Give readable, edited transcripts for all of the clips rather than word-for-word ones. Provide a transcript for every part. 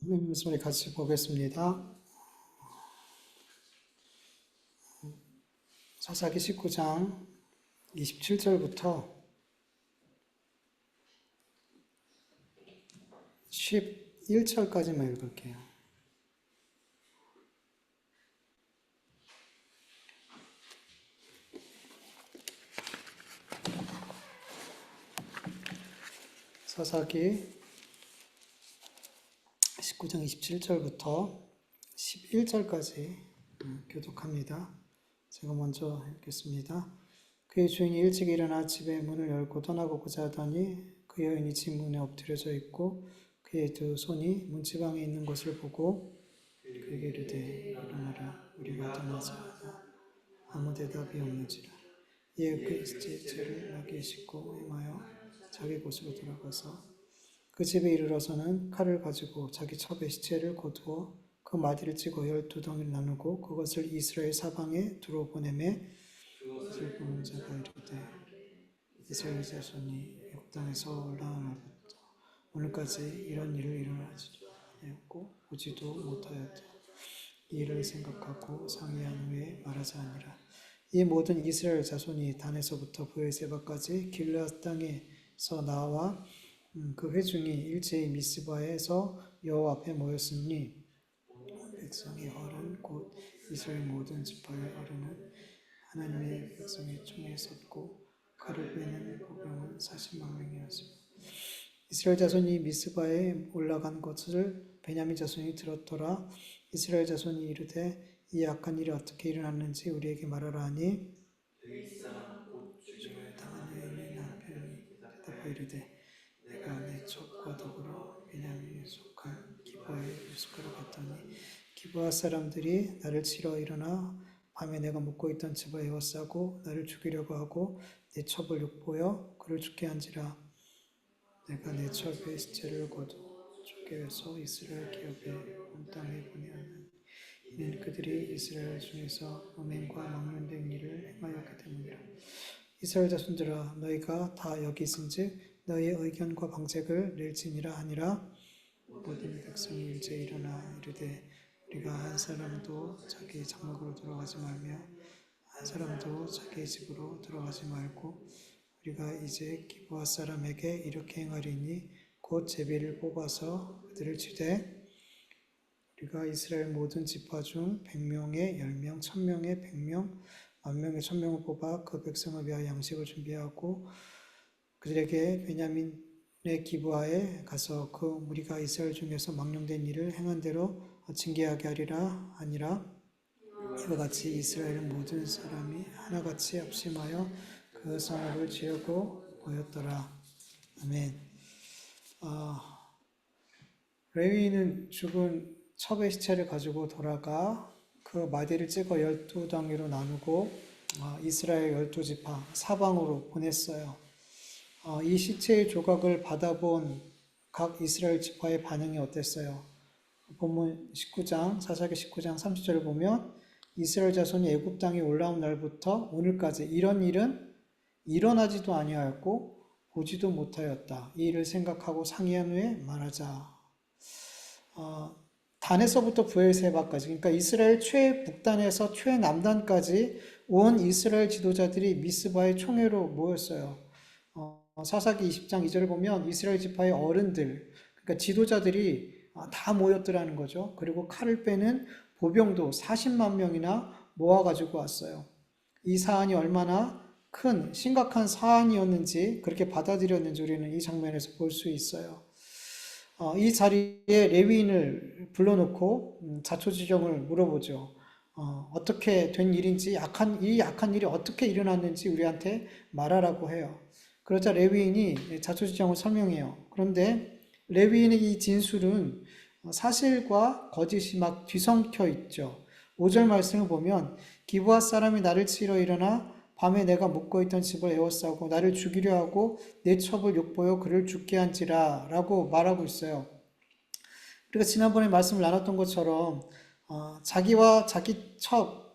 하나님 말씀을 같이 보겠습니다. 사사기 19장 27절부터 11절까지만 읽을게요. 사사기 19장 27절부터 11절까지 교독합니다. 제가 먼저 읽겠습니다. 그의 주인이 일찍 일어나 집의 문을 열고 떠나고자 하더니 그 여인이 집 문에 엎드려져 있고 그의 두 손이 문지방에 있는 것을 보고 그에게 이르되 일어나라 우리가 떠나자. 아무 대답이 없는지라. 이에 그 시체를 나귀에 싣고 행하여 자기 곳으로 돌아가서 그 집에 이르러서는 칼을 가지고 자기 첩의 시체를 거두어 그 마디를 찍어 12덩이를 나누고 그것을 이스라엘 사방에 두루 보내매 그것을 보는 자가 이르되 이스라엘 자손이 애굽 땅에서 올라오나보다 오늘까지 이런 일을 일어나지 아니하였고 보지도 못하였다. 이 일을 생각하고 상의한 후에 말하자 하니라. 이 모든 이스라엘 자손이 단에서부터 브에세바까지 길르앗 땅에서 나와 그 회중이 일제히 미스바에서 여호와 앞에 모였으니 백성의 활은 곧 이스라엘 모든 지파에 이르는 하나님의 백성의 총에 섰고 칼을 빼는 보병은 40만 명이었으며 이스라엘 자손이 미스바에 올라간 것을 베냐민 자손이 들었더라. 이스라엘 자손이 이르되 이 악한 일이 어떻게 일어났는지 우리에게 말하라 하니 죽음을 당한 여인의 남편이 대답하여 이르되 내가 내 첩과 더불어 베냐민에 속한 기브아에 유숙하러 갔더니 기브아 사람들이 나를 치러 일어나 밤에 내가 묵고 있던 집에 에워싸고 나를 죽이려고 하고 내 첩을 욕보여 그를 죽게 한지라. 내가 내 첩의 시체를 거두어 쫓겨서 이스라엘 기업에 온 땅에 보내었나니 이는 그들이 이스라엘 중에서 음행과 망령된 일을 행하였기 때문이라. 이스라엘 자손들아 너희가 다 여기 있은즉 너희의 의견과 방책을 낼지니라 하니라. 모든 백성이 일제 일어나 이르되 우리가 한 사람도 자기 장막으로 돌아가지 말며 한 사람도 자기 집으로 돌아가지 말고 우리가 이제 기브아 사람에게 이렇게 행하리니 곧 제비를 뽑아서 그들을 치되 우리가 이스라엘 모든 지파 중 100명에 10명, 1000명에 100명, 10,000명에 1000명을 뽑아 그 백성을 위하여 양식을 준비하고 그들에게 베냐민의 기브아에 가서 그 무리가 이스라엘 중에서 망령된 일을 행한 대로 징계하게 하리라 하니라. 이와 같이 이스라엘 모든 사람이 하나같이 합심하여 그 성읍을 지으고 보였더라. 아멘. 레위인은 죽은 첩의 시체를 가지고 돌아가 그 마디를 찍어 12덩이로 나누고 이스라엘 12지파 사방으로 보냈어요. 이 시체의 조각을 받아본 각 이스라엘 지파의 반응이 어땠어요? 본문 19장, 사사기 19장 30절을 보면 이스라엘 자손이 애굽 땅에 올라온 날부터 오늘까지 이런 일은 일어나지도 아니하였고 보지도 못하였다. 이 일을 생각하고 상의한 후에 말하자. 단에서부터 브엘세바까지, 그러니까 이스라엘 최북단에서 최남단까지 온 이스라엘 지도자들이 미스바의 총회로 모였어요. 사사기 20장 2절을 보면 이스라엘 지파의 어른들, 그러니까 지도자들이 다 모였더라는 거죠. 그리고 칼을 빼는 보병도 40만 명이나 모아가지고 왔어요. 이 사안이 얼마나 큰 심각한 사안이었는지 그렇게 받아들였는지 우리는 이 장면에서 볼 수 있어요. 이 자리에 레위인을 불러놓고 자초지종을 물어보죠. 어떻게 된 일인지 이 약한 일이 어떻게 일어났는지 우리한테 말하라고 해요. 그러자 레위인이 자초지종을 설명해요. 그런데 레위인의 이 진술은 사실과 거짓이 막 뒤섞여 있죠. 5절 말씀을 보면 기브아 사람이 나를 치러 일어나 밤에 내가 묵고 있던 집을 에워싸고 나를 죽이려 하고 내 첩을 욕보여 그를 죽게 한지라 라고 말하고 있어요. 우리가 지난번에 말씀을 나눴던 것처럼 자기와 자기 첩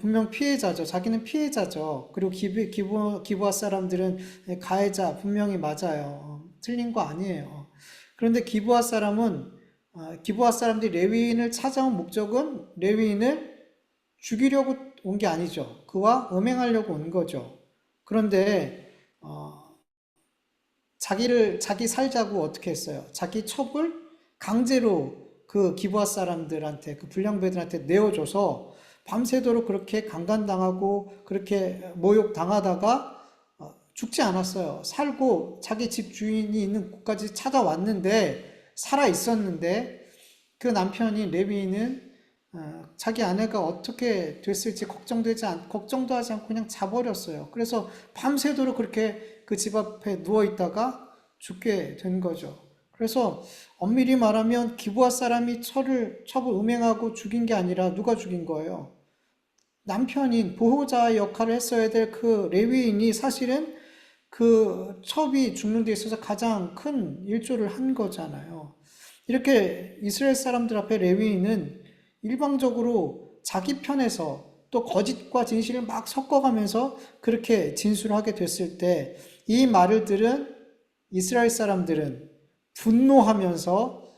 분명 피해자죠. 자기는 피해자죠. 그리고 기브아 사람들은 가해자 분명히 맞아요. 틀린 거 아니에요. 그런데 기브아 사람은 기브아 사람들이 레위인을 찾아온 목적은 레위인을 죽이려고 온 게 아니죠. 그와 음행하려고 온 거죠. 그런데 자기 살자고 어떻게 했어요? 자기 첩을 강제로 그 기브아 사람들한테, 그 불량배들한테 내어줘서 밤새도록 그렇게 강간당하고 그렇게 모욕당하다가 죽지 않았어요. 살고 자기 집 주인이 있는 곳까지 찾아왔는데 살아 있었는데 그 남편이 레위인은 자기 아내가 어떻게 됐을지 걱정도 하지 않고 그냥 자버렸어요. 그래서 밤새도록 그렇게 그 집 앞에 누워 있다가 죽게 된 거죠. 그래서 엄밀히 말하면 기브아 사람이 첩을 음행하고 죽인 게 아니라 누가 죽인 거예요? 남편인 보호자 역할을 했어야 될 그 레위인이 사실은 그 첩이 죽는 데 있어서 가장 큰 일조를 한 거잖아요. 이렇게 이스라엘 사람들 앞에 레위인은 일방적으로 자기 편에서 또 거짓과 진실을 막 섞어가면서 그렇게 진술하게 됐을 때 이 말을 들은 이스라엘 사람들은 분노하면서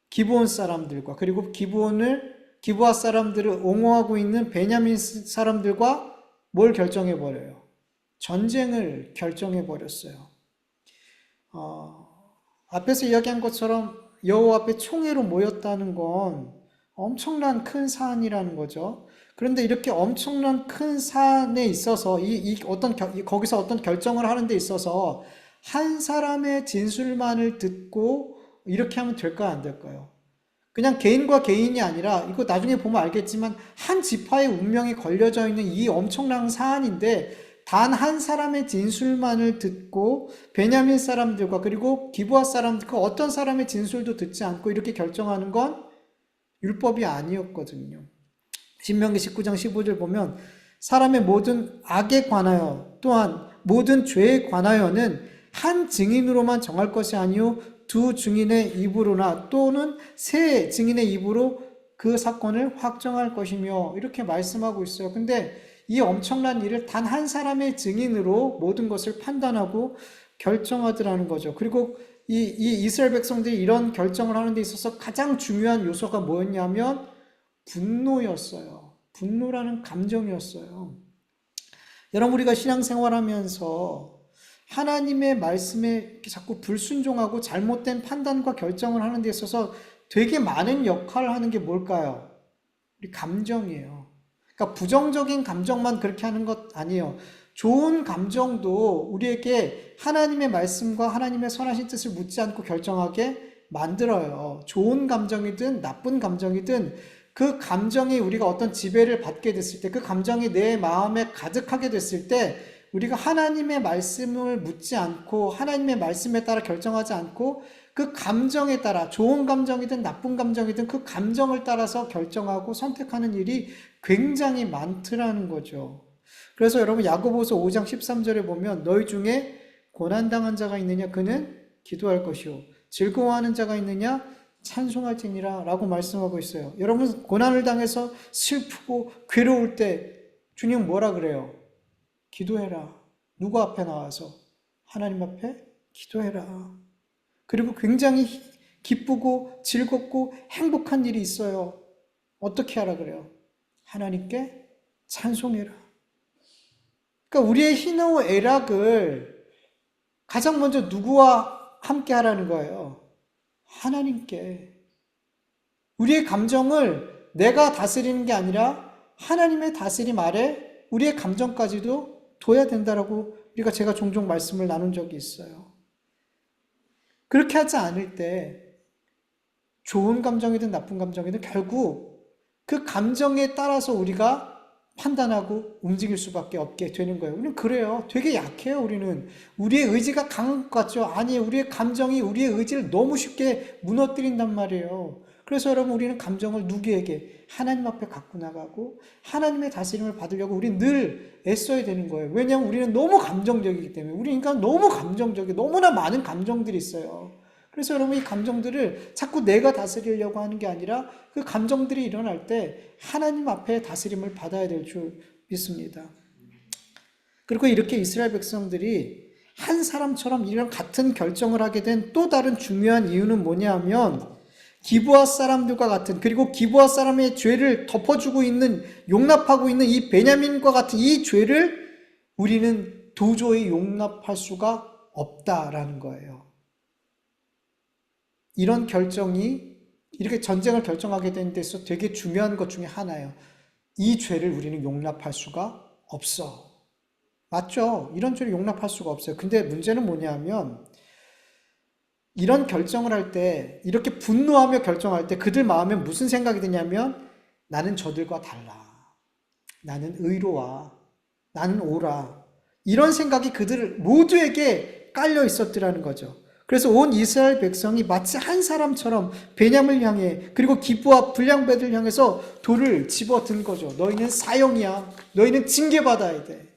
기브온 사람들과 그리고 기브아 사람들을 옹호하고 있는 베냐민 사람들과 뭘 결정해 버려요? 전쟁을 결정해 버렸어요. 앞에서 이야기한 것처럼 여호와 앞에 총회로 모였다는 건 엄청난 큰 사안이라는 거죠. 그런데 이렇게 엄청난 큰 사안에 있어서 거기서 어떤 결정을 하는 데 있어서 한 사람의 진술만을 듣고 이렇게 하면 될까요, 안 될까요? 그냥 개인과 개인이 아니라 이거 나중에 보면 알겠지만 한 지파의 운명이 걸려져 있는 이 엄청난 사안인데 단 한 사람의 진술만을 듣고 베냐민 사람들과 그리고 기브아 사람들 그 어떤 사람의 진술도 듣지 않고 이렇게 결정하는 건 율법이 아니었거든요. 신명기 19장 15절 보면 사람의 모든 악에 관하여 또한 모든 죄에 관하여는 한 증인으로만 정할 것이 아니요 두 증인의 입으로나 또는 세 증인의 입으로 그 사건을 확정할 것이며 이렇게 말씀하고 있어요. 근데 이 엄청난 일을 단 한 사람의 증인으로 모든 것을 판단하고 결정하더라는 거죠. 그리고 이 이스라엘 백성들이 이런 결정을 하는 데 있어서 가장 중요한 요소가 뭐였냐면 분노였어요. 분노라는 감정이었어요. 여러분 우리가 신앙생활하면서 하나님의 말씀에 자꾸 불순종하고 잘못된 판단과 결정을 하는 데 있어서 되게 많은 역할을 하는 게 뭘까요? 우리 감정이에요. 그러니까 부정적인 감정만 그렇게 하는 것 아니에요. 좋은 감정도 우리에게 하나님의 말씀과 하나님의 선하신 뜻을 묻지 않고 결정하게 만들어요. 좋은 감정이든 나쁜 감정이든 그 감정이 우리가 어떤 지배를 받게 됐을 때, 그 감정이 내 마음에 가득하게 됐을 때 우리가 하나님의 말씀을 묻지 않고 하나님의 말씀에 따라 결정하지 않고 그 감정에 따라 좋은 감정이든 나쁜 감정이든 그 감정을 따라서 결정하고 선택하는 일이 굉장히 많더라는 거죠. 그래서 여러분 야고보서 5장 13절에 보면 너희 중에 고난당한 자가 있느냐 그는 기도할 것이요 즐거워하는 자가 있느냐 찬송할지니라 라고 말씀하고 있어요. 여러분 고난을 당해서 슬프고 괴로울 때 주님 뭐라 그래요? 기도해라. 누구 앞에 나와서? 하나님 앞에 기도해라. 그리고 굉장히 기쁘고 즐겁고 행복한 일이 있어요. 어떻게 하라 그래요? 하나님께 찬송해라. 그러니까 우리의 희노 애락을 가장 먼저 누구와 함께 하라는 거예요? 하나님께. 우리의 감정을 내가 다스리는 게 아니라 하나님의 다스림 아래 우리의 감정까지도 둬야 된다라고 제가 종종 말씀을 나눈 적이 있어요. 그렇게 하지 않을 때 좋은 감정이든 나쁜 감정이든 결국 그 감정에 따라서 우리가 판단하고 움직일 수밖에 없게 되는 거예요. 우리는 그래요. 되게 약해요, 우리는. 우리의 의지가 강한 것 같죠? 아니, 우리의 감정이 우리의 의지를 너무 쉽게 무너뜨린단 말이에요. 그래서 여러분, 우리는 감정을 누구에게? 하나님 앞에 갖고 나가고, 하나님의 다스림을 받으려고 우리는 늘 애써야 되는 거예요. 왜냐하면 우리는 너무 감정적이기 때문에. 우리 인간 너무 감정적이고, 너무나 많은 감정들이 있어요. 그래서 여러분 이 감정들을 자꾸 내가 다스리려고 하는 게 아니라 그 감정들이 일어날 때 하나님 앞에 다스림을 받아야 될 줄 믿습니다. 그리고 이렇게 이스라엘 백성들이 한 사람처럼 이런 같은 결정을 하게 된 또 다른 중요한 이유는 뭐냐 하면 기브아 사람들과 같은, 그리고 기브아 사람의 죄를 덮어주고 있는, 용납하고 있는 이 베냐민과 같은 이 죄를 우리는 도저히 용납할 수가 없다라는 거예요. 이런 결정이, 이렇게 전쟁을 결정하게 된 데서 되게 중요한 것 중에 하나예요. 이 죄를 우리는 용납할 수가 없어. 맞죠? 이런 죄를 용납할 수가 없어요. 근데 문제는 뭐냐면, 이런 결정을 할 때, 이렇게 분노하며 결정할 때 그들 마음에 무슨 생각이 드냐면, 나는 저들과 달라. 나는 의로와. 나는 옳아. 이런 생각이 그들 모두에게 깔려 있었더라는 거죠. 그래서 온 이스라엘 백성이 마치 한 사람처럼 베냐민을 향해, 그리고 기브와 불량배들을 향해서 돌을 집어든 거죠. 너희는 사형이야. 너희는 징계받아야 돼.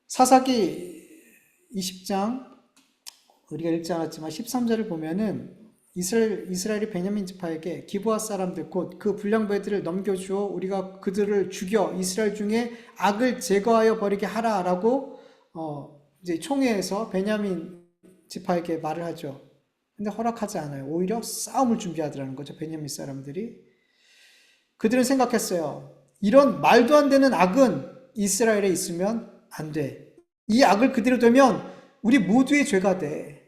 사사기 20장, 우리가 읽지 않았지만 13절을 보면은 이스라엘이 베냐민 지파에게 기브아 사람들 곧 그 불량배들을 넘겨주어 우리가 그들을 죽여 이스라엘 중에 악을 제거하여 버리게 하라라고 이제 총회에서 베냐민 지파에게 말을 하죠. 근데 허락하지 않아요. 오히려 싸움을 준비하더라는 거죠. 베냐민 사람들이. 그들은 생각했어요. 이런 말도 안 되는 악은 이스라엘에 있으면 안 돼. 이 악을 그대로 되면 우리 모두의 죄가 돼.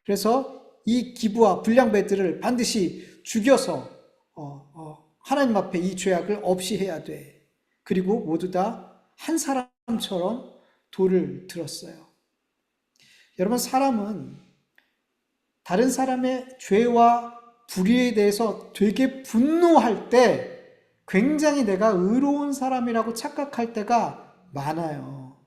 그래서 이 기브와 불량배들을 반드시 죽여서 하나님 앞에 이 죄악을 없이 해야 돼. 그리고 모두 다 한 사람처럼 돌을 들었어요. 여러분, 사람은 다른 사람의 죄와 불의에 대해서 되게 분노할 때 굉장히 내가 의로운 사람이라고 착각할 때가 많아요.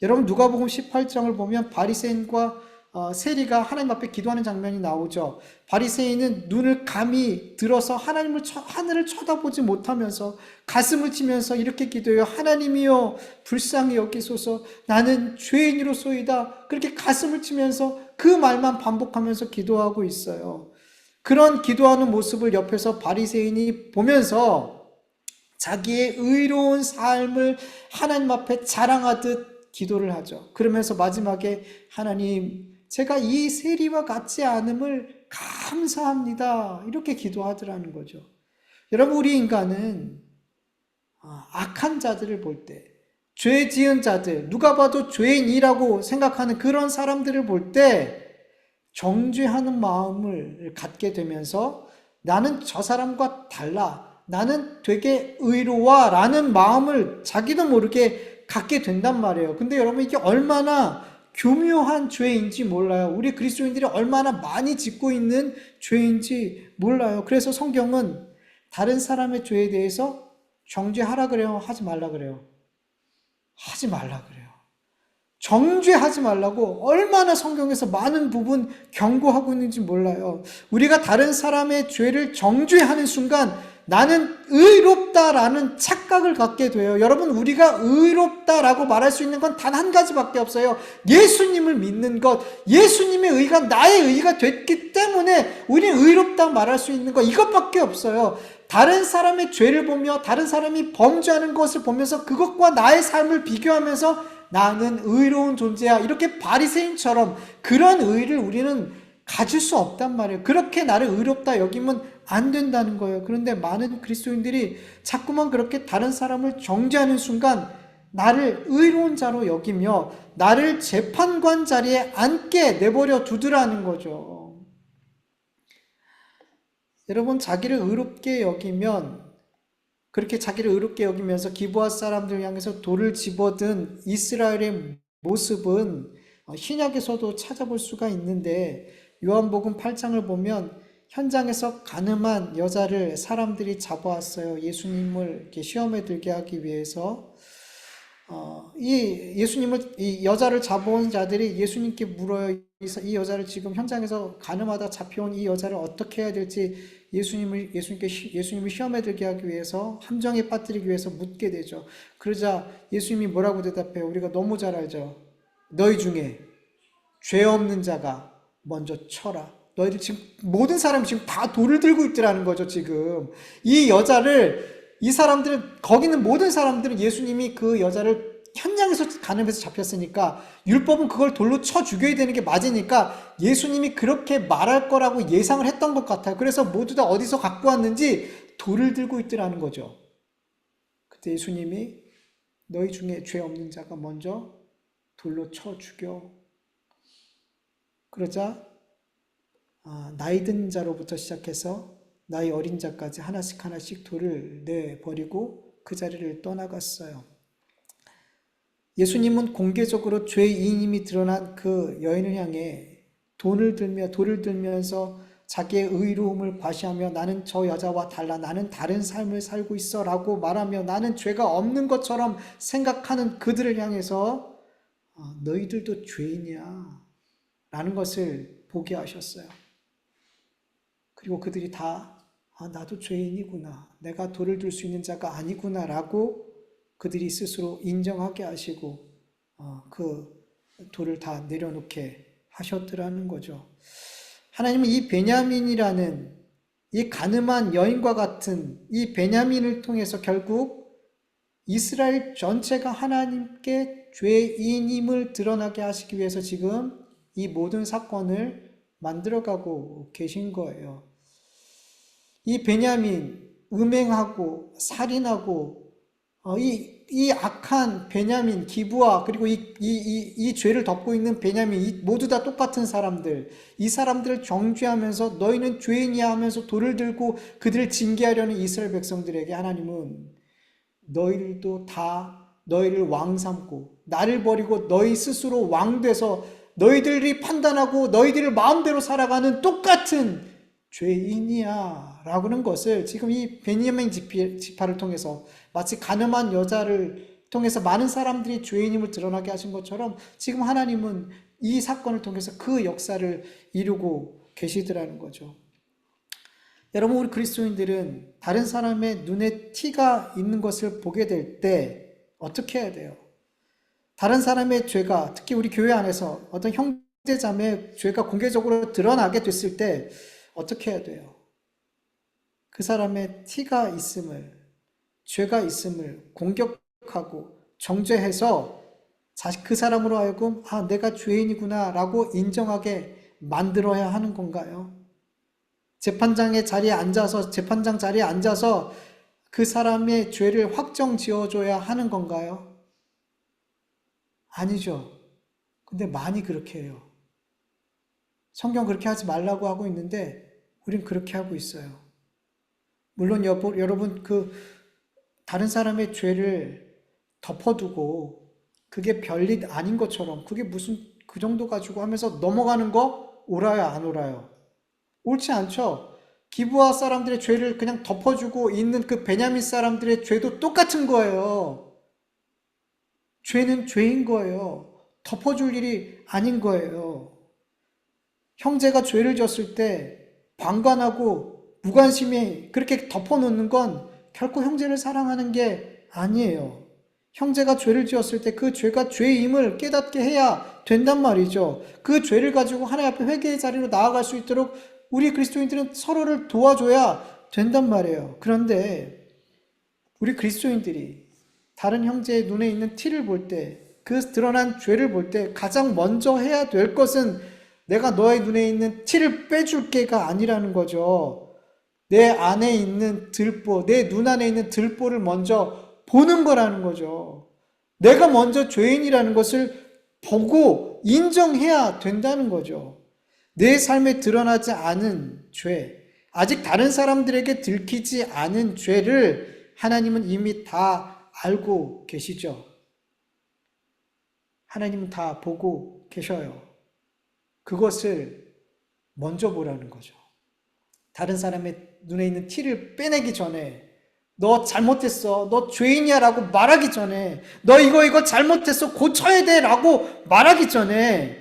여러분, 누가복음 18장을 보면 바리새인과 세리가 하나님 앞에 기도하는 장면이 나오죠. 바리새인은 눈을 감히 들어서 하늘을 쳐다보지 못하면서 가슴을 치면서 이렇게 기도해요. 하나님이여 불쌍히 여기소서, 나는 죄인으로소이다. 그렇게 가슴을 치면서 그 말만 반복하면서 기도하고 있어요. 그런 기도하는 모습을 옆에서 바리새인이 보면서 자기의 의로운 삶을 하나님 앞에 자랑하듯 기도를 하죠. 그러면서 마지막에 하나님, 제가 이 세리와 같지 않음을 감사합니다. 이렇게 기도하더라는 거죠. 여러분, 우리 인간은 악한 자들을 볼 때, 죄 지은 자들, 누가 봐도 죄인이라고 생각하는 그런 사람들을 볼 때 정죄하는 마음을 갖게 되면서 나는 저 사람과 달라, 나는 되게 의로워 라는 마음을 자기도 모르게 갖게 된단 말이에요. 근데 여러분, 이게 얼마나 교묘한 죄인지 몰라요. 우리 그리스도인들이 얼마나 많이 짓고 있는 죄인지 몰라요. 그래서 성경은 다른 사람의 죄에 대해서 정죄하라 그래요? 하지 말라 그래요? 하지 말라 그래요. 정죄하지 말라고 얼마나 성경에서 많은 부분 경고하고 있는지 몰라요. 우리가 다른 사람의 죄를 정죄하는 순간 나는 의롭다라는 착각을 갖게 돼요. 여러분, 우리가 의롭다라고 말할 수 있는 건 단 한 가지밖에 없어요. 예수님을 믿는 것, 예수님의 의가 나의 의가 됐기 때문에 우리는 의롭다 말할 수 있는 것, 이것밖에 없어요. 다른 사람의 죄를 보며 다른 사람이 범죄하는 것을 보면서 그것과 나의 삶을 비교하면서 나는 의로운 존재야, 이렇게 바리새인처럼 그런 의를 우리는 가질 수 없단 말이에요. 그렇게 나를 의롭다 여기면 안 된다는 거예요. 그런데 많은 그리스도인들이 자꾸만 그렇게 다른 사람을 정죄하는 순간 나를 의로운 자로 여기며 나를 재판관 자리에 앉게 내버려 두더라는 거죠. 여러분, 자기를 의롭게 여기면, 그렇게 자기를 의롭게 여기면서 기브아 사람들 향해서 돌을 집어든 이스라엘의 모습은 신약에서도 찾아볼 수가 있는데, 요한복음 8장을 보면 현장에서 가늠한 여자를 사람들이 잡아왔어요. 예수님을 이렇게 시험에 들게 하기 위해서. 이 여자를 잡아온 자들이 예수님께 물어요. 이 여자를 지금 현장에서 가늠하다 잡혀온 이 여자를 어떻게 해야 될지 예수님을 시험에 들게 하기 위해서, 함정에 빠뜨리기 위해서 묻게 되죠. 그러자 예수님이 뭐라고 대답해요? 우리가 너무 잘 알죠. 너희 중에 죄 없는 자가 먼저 쳐라. 너희들 지금 모든 사람이 지금 다 돌을 들고 있더라는 거죠. 지금 이 여자를, 이 사람들은, 거기 있는 모든 사람들은 예수님이 그 여자를 현장에서 간음해서 잡혔으니까 율법은 그걸 돌로 쳐 죽여야 되는 게 맞으니까 예수님이 그렇게 말할 거라고 예상을 했던 것 같아요. 그래서 모두 다 어디서 갖고 왔는지 돌을 들고 있더라는 거죠. 그때 예수님이 너희 중에 죄 없는 자가 먼저 돌로 쳐 죽여. 그러자 나이 든 자로부터 시작해서 나이 어린 자까지 하나씩 하나씩 돌을 내버리고 그 자리를 떠나갔어요. 예수님은 공개적으로 죄인임이 드러난 그 여인을 향해 돌을 들면서 자기의 의로움을 과시하며 나는 저 여자와 달라 나는 다른 삶을 살고 있어 라고 말하며 나는 죄가 없는 것처럼 생각하는 그들을 향해서 너희들도 죄인이야 라는 것을 보게 하셨어요. 그리고 그들이 다 나도 죄인이구나. 내가 돌을 들 수 있는 자가 아니구나 라고 그들이 스스로 인정하게 하시고 그 돌을 다 내려놓게 하셨더라는 거죠. 하나님은 이 베냐민이라는 이 가늠한 여인과 같은 이 베냐민을 통해서 결국 이스라엘 전체가 하나님께 죄인임을 드러나게 하시기 위해서 지금 이 모든 사건을 만들어가고 계신 거예요. 이 베냐민, 음행하고 살인하고 이 악한 베냐민, 기브아, 그리고 이 죄를 덮고 있는 베냐민, 모두 다 똑같은 사람들, 이 사람들을 정죄하면서 너희는 죄인이야 하면서 돌을 들고 그들을 징계하려는 이스라엘 백성들에게 하나님은 너희들도 다 너희를 왕 삼고 나를 버리고 너희 스스로 왕 돼서 너희들이 판단하고 너희들을 마음대로 살아가는 똑같은 죄인이야 라고 하는 것을 지금 이 베냐민 지파를 통해서 마치 가늠한 여자를 통해서 많은 사람들이 죄인임을 드러나게 하신 것처럼 지금 하나님은 이 사건을 통해서 그 역사를 이루고 계시더라는 거죠. 여러분, 우리 그리스도인들은 다른 사람의 눈에 티가 있는 것을 보게 될 때 어떻게 해야 돼요? 다른 사람의 죄가, 특히 우리 교회 안에서 어떤 형제자매의 죄가 공개적으로 드러나게 됐을 때 어떻게 해야 돼요? 그 사람의 티가 있음을, 죄가 있음을 공격하고 정죄해서 그 사람으로 하여금 내가 죄인이구나 라고 인정하게 만들어야 하는 건가요? 재판장 자리에 앉아서 그 사람의 죄를 확정 지어줘야 하는 건가요? 아니죠. 근데 많이 그렇게 해요. 성경 그렇게 하지 말라고 하고 있는데 우린 그렇게 하고 있어요. 물론 여러분 다른 사람의 죄를 덮어두고 그게 별일 아닌 것처럼 그게 무슨 그 정도 가지고 하면서 넘어가는 거 옳아요, 안 옳아요? 옳지 않죠. 기브아 사람들의 죄를 그냥 덮어주고 있는 그 베냐민 사람들의 죄도 똑같은 거예요. 죄는 죄인 거예요. 덮어줄 일이 아닌 거예요. 형제가 죄를 졌을 때 방관하고 무관심히 그렇게 덮어놓는 건 결코 형제를 사랑하는 게 아니에요. 형제가 죄를 지었을 때 그 죄가 죄임을 깨닫게 해야 된단 말이죠. 그 죄를 가지고 하나님 앞에 회개의 자리로 나아갈 수 있도록 우리 그리스도인들은 서로를 도와줘야 된단 말이에요. 그런데 우리 그리스도인들이 다른 형제의 눈에 있는 티를 볼 때, 그 드러난 죄를 볼 때 가장 먼저 해야 될 것은 내가 너의 눈에 있는 티를 빼줄게가 아니라는 거죠. 내 안에 있는 들보, 내 눈 안에 있는 들보를 먼저 보는 거라는 거죠. 내가 먼저 죄인이라는 것을 보고 인정해야 된다는 거죠. 내 삶에 드러나지 않은 죄, 아직 다른 사람들에게 들키지 않은 죄를 하나님은 이미 다 알고 계시죠. 하나님은 다 보고 계셔요. 그것을 먼저 보라는 거죠. 다른 사람의 눈에 있는 티를 빼내기 전에 너 잘못했어, 너 죄인이야 라고 말하기 전에 너 이거 잘못했어, 고쳐야 돼 라고 말하기 전에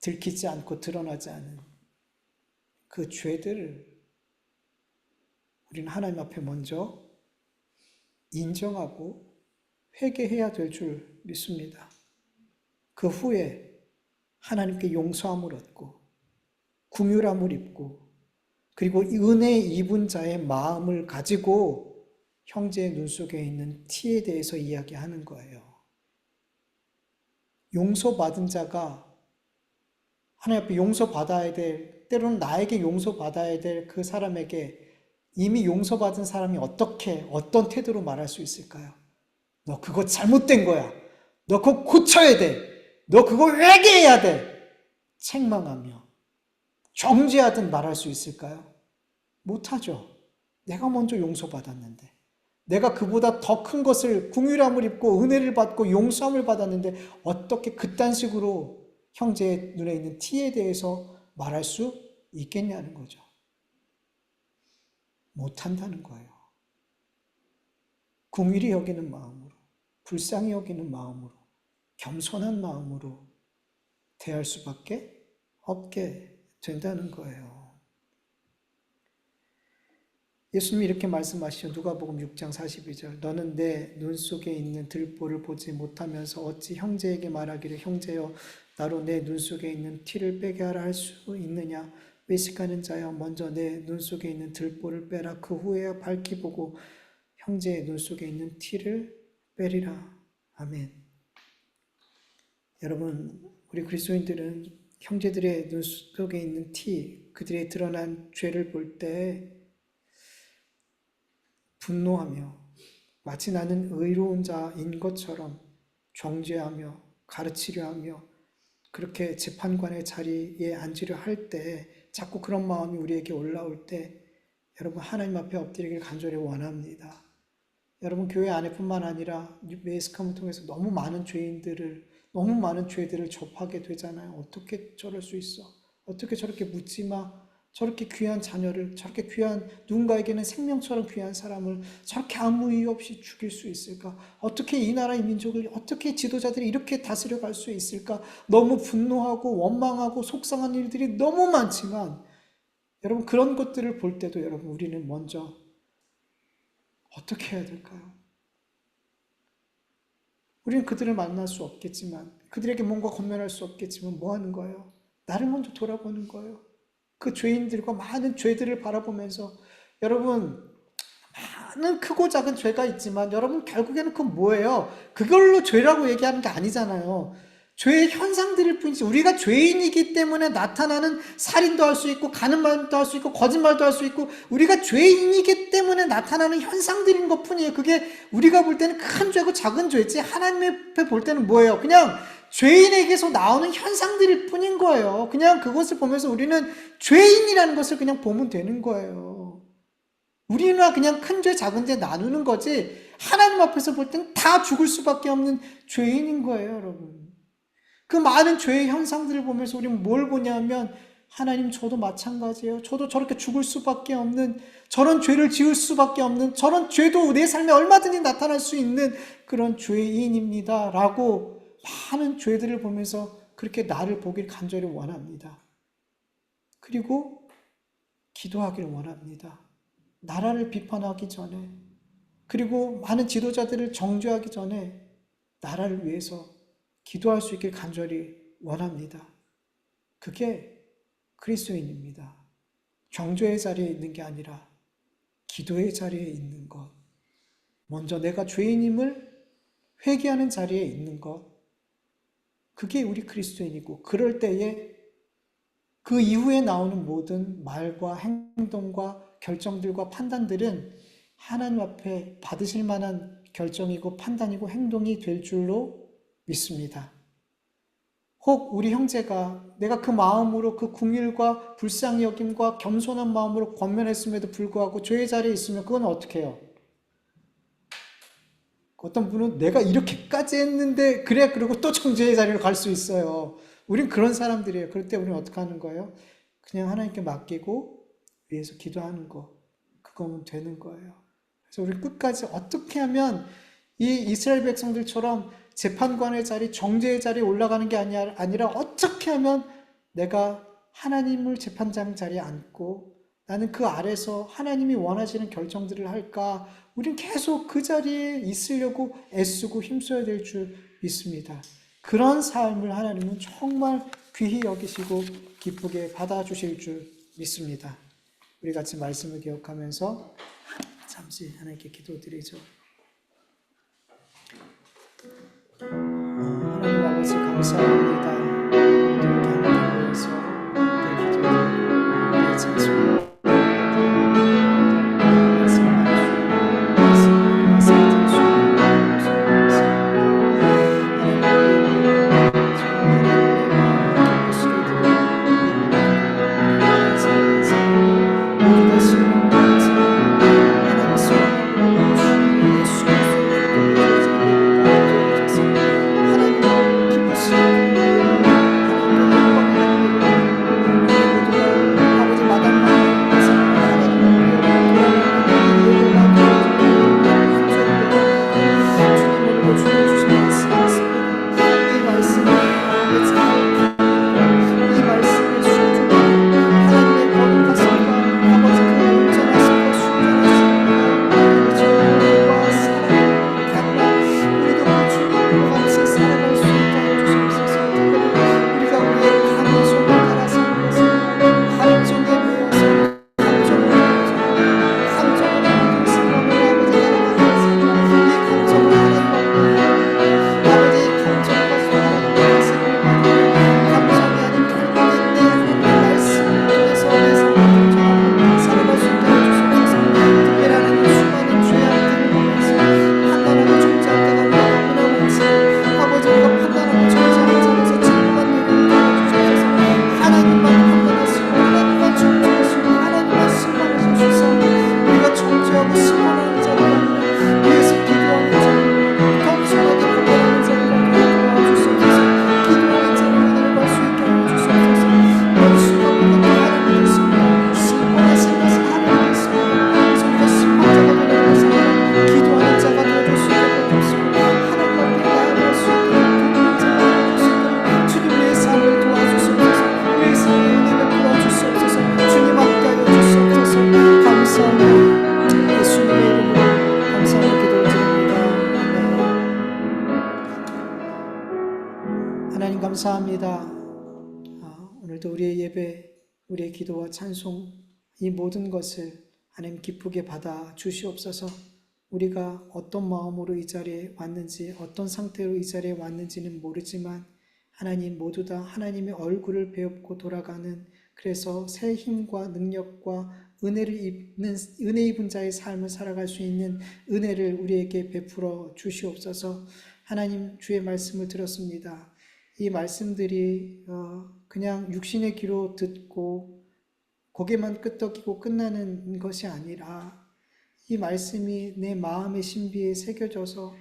들키지 않고 드러나지 않은 그 죄들을 우리는 하나님 앞에 먼저 인정하고 회개해야 될 줄 믿습니다. 그 후에 하나님께 용서함을 얻고 긍휼함을 입고 그리고 은혜 입은 자의 마음을 가지고 형제의 눈 속에 있는 티에 대해서 이야기하는 거예요. 용서받은 자가 하나님 앞에 용서받아야 될, 때로는 나에게 용서받아야 될 그 사람에게 이미 용서받은 사람이 어떻게, 어떤 태도로 말할 수 있을까요? 너 그거 잘못된 거야. 너 그거 고쳐야 돼. 너 그거 회개해야 돼. 책망하며 정죄하듯 말할 수 있을까요? 못하죠. 내가 먼저 용서받았는데, 내가 그보다 더 큰 것을 긍휼함을 입고 은혜를 받고 용서함을 받았는데 어떻게 그딴 식으로 형제의 눈에 있는 티에 대해서 말할 수 있겠냐는 거죠. 못한다는 거예요. 긍휼히 여기는 마음으로, 불쌍히 여기는 마음으로, 겸손한 마음으로 대할 수밖에 없게 된다는 거예요. 예수님이 이렇게 말씀하시죠. 누가복음 6장 42절. 너는 내 눈 속에 있는 들보를 보지 못하면서 어찌 형제에게 말하기를 형제여 나로 내 눈 속에 있는 티를 빼게 하라 할 수 있느냐. 외식하는 자여 먼저 내 눈 속에 있는 들보를 빼라. 그 후에야 밝히 보고 형제의 눈 속에 있는 티를 빼리라. 아멘. 여러분, 우리 그리스도인들은 형제들의 눈 속에 있는 티, 그들의 드러난 죄를 볼 때 분노하며 마치 나는 의로운 자인 것처럼 정죄하며 가르치려 하며 그렇게 재판관의 자리에 앉으려 할 때 자꾸 그런 마음이 우리에게 올라올 때 여러분 하나님 앞에 엎드리길 간절히 원합니다. 여러분 교회 안에뿐만 아니라 메이스컴을 통해서 너무 많은 죄들을 접하게 되잖아요. 어떻게 저럴 수 있어? 어떻게 저렇게 묻지 마? 저렇게 귀한 자녀를, 저렇게 귀한 누군가에게는 생명처럼 귀한 사람을 저렇게 아무 이유 없이 죽일 수 있을까? 어떻게 이 나라 이 민족을 어떻게 지도자들이 이렇게 다스려 갈 수 있을까? 너무 분노하고 원망하고 속상한 일들이 너무 많지만 여러분 그런 것들을 볼 때도 여러분 우리는 먼저 어떻게 해야 될까요? 우리는 그들을 만날 수 없겠지만 그들에게 뭔가 권면할 수 없겠지만 뭐 하는 거예요? 나를 먼저 돌아보는 거예요. 그 죄인들과 많은 죄들을 바라보면서 여러분 많은 크고 작은 죄가 있지만 여러분 결국에는 그건 뭐예요? 그걸로 죄라고 얘기하는 게 아니잖아요. 죄의 현상들일 뿐이지 우리가 죄인이기 때문에 나타나는 살인도 할 수 있고 가늠말도 할 수 있고 거짓말도 할 수 있고 우리가 죄인이기 때문에 나타나는 현상들인 것뿐이에요. 그게 우리가 볼 때는 큰 죄고 작은 죄지 하나님 앞에 볼 때는 뭐예요? 그냥 죄인에게서 나오는 현상들일 뿐인 거예요. 그냥 그것을 보면서 우리는 죄인이라는 것을 그냥 보면 되는 거예요. 우리는 그냥 큰 죄, 작은 죄 나누는 거지 하나님 앞에서 볼 때는 다 죽을 수밖에 없는 죄인인 거예요, 여러분. 그 많은 죄의 현상들을 보면서 우리는 뭘 보냐면 하나님 저도 마찬가지예요. 저도 저렇게 죽을 수밖에 없는 저런 죄를 지을 수밖에 없는 저런 죄도 내 삶에 얼마든지 나타날 수 있는 그런 죄인입니다. 라고 많은 죄들을 보면서 그렇게 나를 보길 간절히 원합니다. 그리고 기도하길 원합니다. 나라를 비판하기 전에 그리고 많은 지도자들을 정죄하기 전에 나라를 위해서 기도할 수 있길 간절히 원합니다. 그게 그리스도인입니다. 정죄의 자리에 있는 게 아니라 기도의 자리에 있는 것. 먼저 내가 죄인임을 회개하는 자리에 있는 것. 그게 우리 그리스도인이고 그럴 때에 그 이후에 나오는 모든 말과 행동과 결정들과 판단들은 하나님 앞에 받으실 만한 결정이고 판단이고 행동이 될 줄로 믿습니다. 혹 우리 형제가 내가 그 마음으로 그 긍휼과 불쌍히 여김과 겸손한 마음으로 권면했음에도 불구하고 죄의 자리에 있으면 그건 어떻게 해요? 어떤 분은 내가 이렇게까지 했는데 그래 그러고 또 정죄의 자리로 갈 수 있어요. 우린 그런 사람들이에요. 그럴 때 우리는 어떻게 하는 거예요? 그냥 하나님께 맡기고 위해서 기도하는 거. 그거면 되는 거예요. 그래서 우리 끝까지 어떻게 하면 이 이스라엘 백성들처럼 재판관의 자리, 정죄의 자리에 올라가는 게 아니라 어떻게 하면 내가 하나님을 재판장 자리에 앉고 나는 그 아래서 하나님이 원하시는 결정들을 할까? 우린 계속 그 자리에 있으려고 애쓰고 힘써야 될 줄 믿습니다. 그런 삶을 하나님은 정말 귀히 여기시고 기쁘게 받아주실 줄 믿습니다. 우리 같이 말씀을 기억하면서 잠시 하나님께 기도드리죠. 하나님 아버지 감사합니다. 이렇게 하나님 위해서 함께 기도드리고 찬송 감사합니다. 오늘도 우리의 예배, 우리의 기도와 찬송, 이 모든 것을 하나님 기쁘게 받아 주시옵소서. 우리가 어떤 마음으로 이 자리에 왔는지, 어떤 상태로 이 자리에 왔는지는 모르지만 하나님 모두 다 하나님의 얼굴을 배웁고 돌아가는, 그래서 새 힘과 능력과 은혜 입은 자의 삶을 살아갈 수 있는 은혜를 우리에게 베풀어 주시옵소서. 하나님, 주의 말씀을 들었습니다. 이 말씀들이 그냥 육신의 귀로 듣고 고개만 끄덕이고 끝나는 것이 아니라 이 말씀이 내 마음의 신비에 새겨져서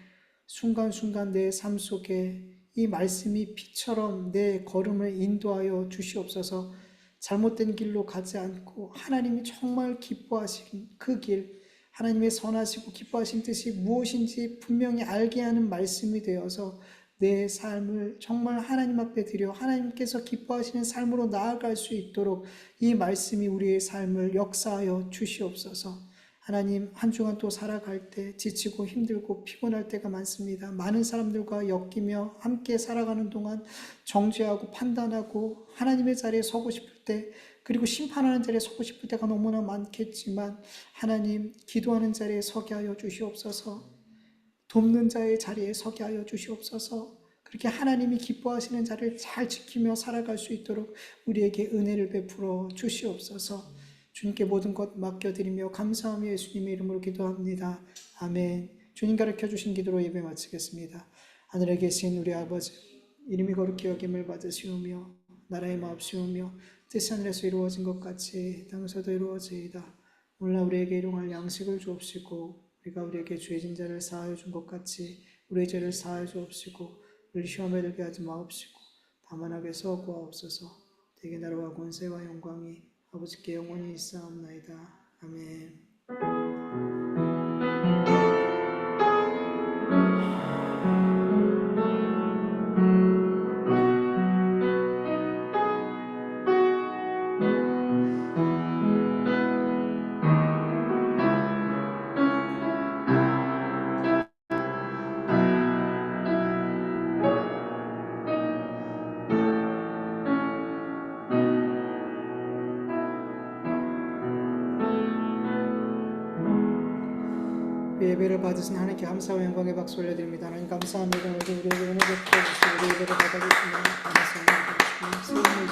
순간순간 내 삶 속에 이 말씀이 빛처럼 내 걸음을 인도하여 주시옵소서. 잘못된 길로 가지 않고 하나님이 정말 기뻐하신 그 길, 하나님의 선하시고 기뻐하신 뜻이 무엇인지 분명히 알게 하는 말씀이 되어서 내 삶을 정말 하나님 앞에 드려 하나님께서 기뻐하시는 삶으로 나아갈 수 있도록 이 말씀이 우리의 삶을 역사하여 주시옵소서. 하나님, 한 주간 또 살아갈 때 지치고 힘들고 피곤할 때가 많습니다. 많은 사람들과 엮이며 함께 살아가는 동안 정죄하고 판단하고 하나님의 자리에 서고 싶을 때, 그리고 심판하는 자리에 서고 싶을 때가 너무나 많겠지만 하나님, 기도하는 자리에 서게 하여 주시옵소서. 돕는 자의 자리에 서게 하여 주시옵소서. 그렇게 하나님이 기뻐하시는 자를 잘 지키며 살아갈 수 있도록 우리에게 은혜를 베풀어 주시옵소서. 주님께 모든 것 맡겨드리며 감사하며 예수님의 이름으로 기도합니다. 아멘. 주님 가르쳐 주신 기도로 예배 마치겠습니다. 하늘에 계신 우리 아버지, 이름이 거룩히 여김을 받으시오며 나라의 마옵시오며 뜻이 하늘에서 이루어진 것 같이 땅에서도 이루어지이다. 오늘날 우리에게 일용할 양식을 주옵시고 우리가 우리에게 죄 진 자를 사하여 준 것 같이 우리의 죄를 사하여 주옵시고 우리 시험에 들게 하지 마옵시고 다만 악에서 구하옵소서. 대개 나라와 권세와 영광이 아버지께 영원히 있사옵나이다. 아멘. 우리 예배를 받으신 하나님께 감사와 영광의 박수 올려드립니다. 하나님 감사합니다. 오늘도 우리에게 은혜 베풀어 주시고 우리 예배를 받아주시면 감사합니다.